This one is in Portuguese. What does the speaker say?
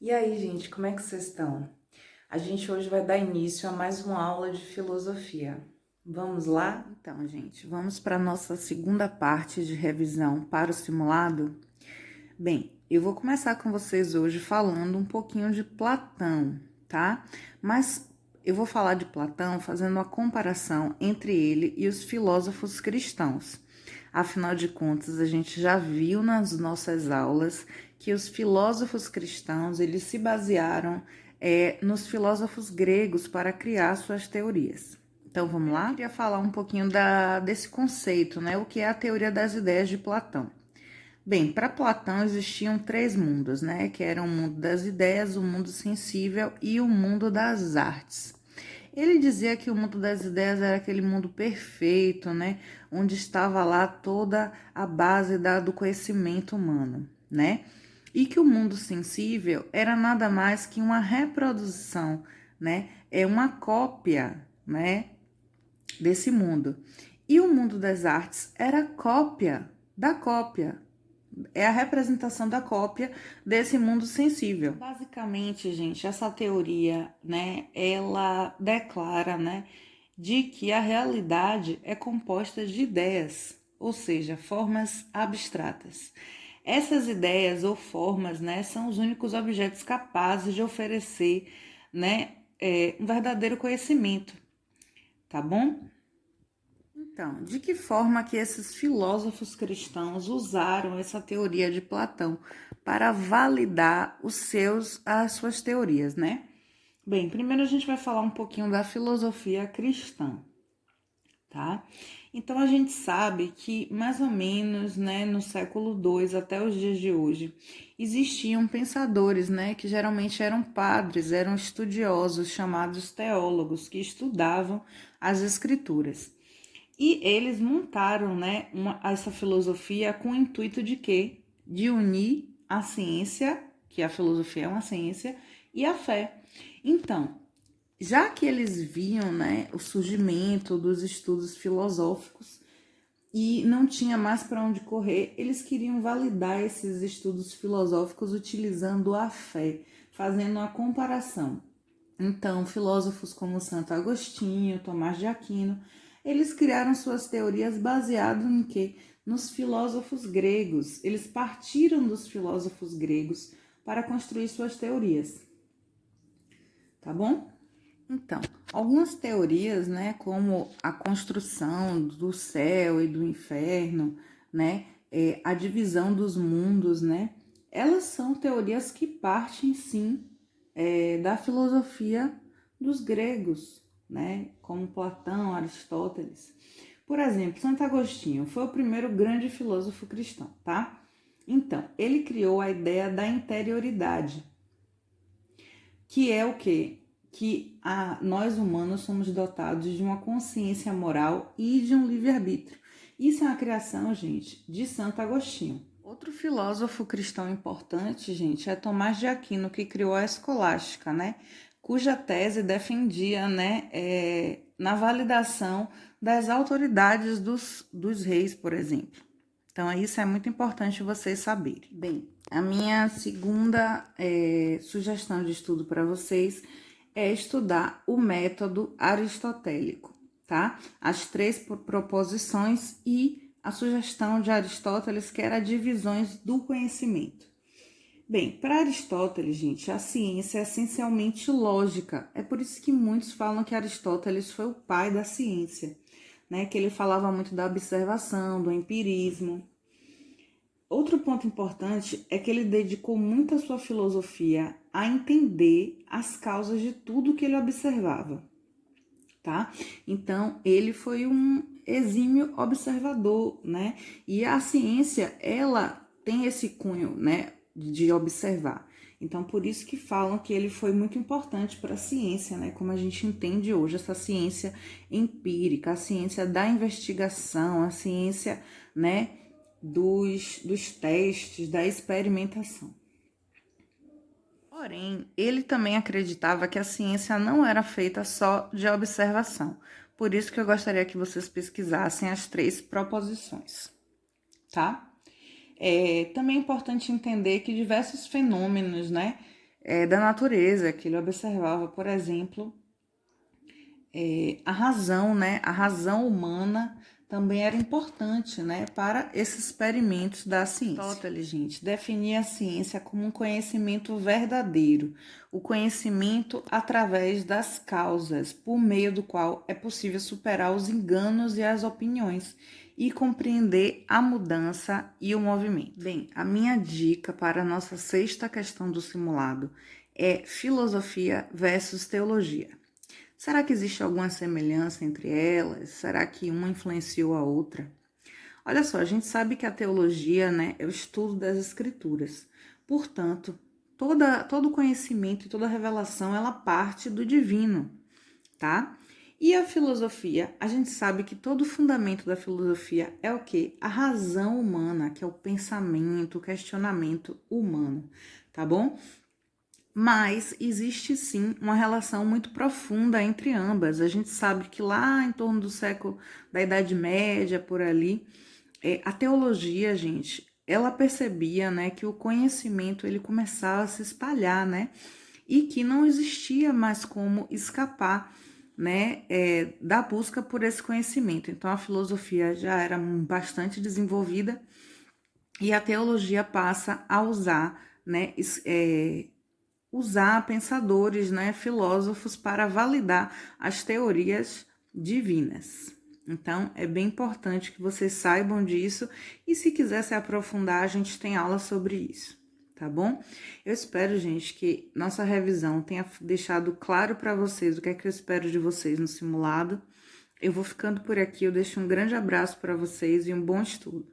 E aí, gente, como é que vocês estão? A gente hoje vai dar início a mais uma aula de filosofia. Vamos lá? Então, gente, vamos para a nossa segunda parte de revisão para o simulado. Bem, eu vou começar com vocês hoje falando um pouquinho de Platão, tá? Mas eu vou falar de Platão fazendo uma comparação entre ele e os filósofos cristãos. Afinal de contas, a gente já viu nas nossas aulas que os filósofos cristãos, eles se basearam nos filósofos gregos para criar suas teorias. Então, vamos lá? Eu queria falar um pouquinho desse conceito, né? O que é a teoria das ideias de Platão. Bem, para Platão existiam três mundos, né? Que eram o mundo das ideias, o mundo sensível e o mundo das artes. Ele dizia que o mundo das ideias era aquele mundo perfeito, né? Onde estava lá toda a base do conhecimento humano, né? E que o mundo sensível era nada mais que uma reprodução, né? É uma cópia, né? Desse mundo. E o mundo das artes era cópia da cópia. É a representação da cópia desse mundo sensível. Basicamente, gente, essa teoria, né, ela declara, né, de que a realidade é composta de ideias, ou seja, formas abstratas. Essas ideias ou formas, né, são os únicos objetos capazes de oferecer, né, um verdadeiro conhecimento, tá bom? Então, de que forma que esses filósofos cristãos usaram essa teoria de Platão para validar as suas teorias, né? Bem, primeiro a gente vai falar um pouquinho da filosofia cristã, tá? Então a gente sabe que mais ou menos, né, no século II até os dias de hoje, existiam pensadores, né, que geralmente eram padres, eram estudiosos, chamados teólogos, que estudavam as escrituras. E eles montaram, né, essa filosofia com o intuito de quê? De unir a ciência, que a filosofia é uma ciência, e a fé. Então, já que eles viam, né, o surgimento dos estudos filosóficos e não tinha mais para onde correr, eles queriam validar esses estudos filosóficos utilizando a fé, fazendo uma comparação. Então, filósofos como Santo Agostinho, Tomás de Aquino, eles criaram suas teorias baseadas em quê? Nos filósofos gregos. Eles partiram dos filósofos gregos para construir suas teorias. Tá bom? Então, algumas teorias, né, como a construção do céu e do inferno, né, a divisão dos mundos, né, elas são teorias que partem, sim, da filosofia dos gregos, né, como Platão, Aristóteles. Por exemplo, Santo Agostinho foi o primeiro grande filósofo cristão, tá? Então, ele criou a ideia da interioridade, que é o quê? Que nós humanos somos dotados de uma consciência moral e de um livre-arbítrio. Isso é uma criação, gente, de Santo Agostinho. Outro filósofo cristão importante, gente, é Tomás de Aquino, que criou a escolástica, né? Cuja tese defendia, né, na validação das autoridades dos reis, por exemplo. Então, isso é muito importante vocês saberem. Bem, a minha segunda sugestão de estudo para vocês é estudar o método aristotélico, tá? As três proposições e a sugestão de Aristóteles, que era divisões do conhecimento. Bem, para Aristóteles, gente, a ciência é essencialmente lógica. É por isso que muitos falam que Aristóteles foi o pai da ciência, né? Que ele falava muito da observação, do empirismo. Outro ponto importante é que ele dedicou muito a sua filosofia a entender as causas de tudo que ele observava, tá? Então, ele foi um exímio observador, né? E a ciência, ela tem esse cunho, né, de observar. Então, por isso que falam que ele foi muito importante para a ciência, né? Como a gente entende hoje, essa ciência empírica, a ciência da investigação, a ciência, né, dos testes, da experimentação. Porém, ele também acreditava que a ciência não era feita só de observação. Por isso que eu gostaria que vocês pesquisassem as três proposições, tá? Também é importante entender que diversos fenômenos, né, da natureza, que ele observava, por exemplo, a razão, né? A razão humana também era importante, né, para esses experimentos da ciência. Aristóteles, gente, definia a ciência como um conhecimento verdadeiro, o conhecimento através das causas, por meio do qual é possível superar os enganos e as opiniões e compreender a mudança e o movimento. Bem, a minha dica para a nossa sexta questão do simulado é filosofia versus teologia. Será que existe alguma semelhança entre elas? Será que uma influenciou a outra? Olha só, a gente sabe que a teologia, né, é o estudo das escrituras. Portanto, todo conhecimento e toda revelação, ela parte do divino, tá? E a filosofia, a gente sabe que todo o fundamento da filosofia é o quê? A razão humana, que é o pensamento, o questionamento humano, tá bom? Mas existe sim uma relação muito profunda entre ambas. A gente sabe que lá em torno do século da Idade Média, por ali, a teologia, gente, ela percebia, né, que o conhecimento ele começava a se espalhar, né, e que não existia mais como escapar, né, da busca por esse conhecimento. Então a filosofia já era bastante desenvolvida e a teologia passa a usar, né, usar pensadores, né, filósofos para validar as teorias divinas. Então, é bem importante que vocês saibam disso e se quiser se aprofundar, a gente tem aula sobre isso, tá bom? Eu espero, gente, que nossa revisão tenha deixado claro para vocês o que é que eu espero de vocês no simulado. Eu vou ficando por aqui, eu deixo um grande abraço para vocês e um bom estudo.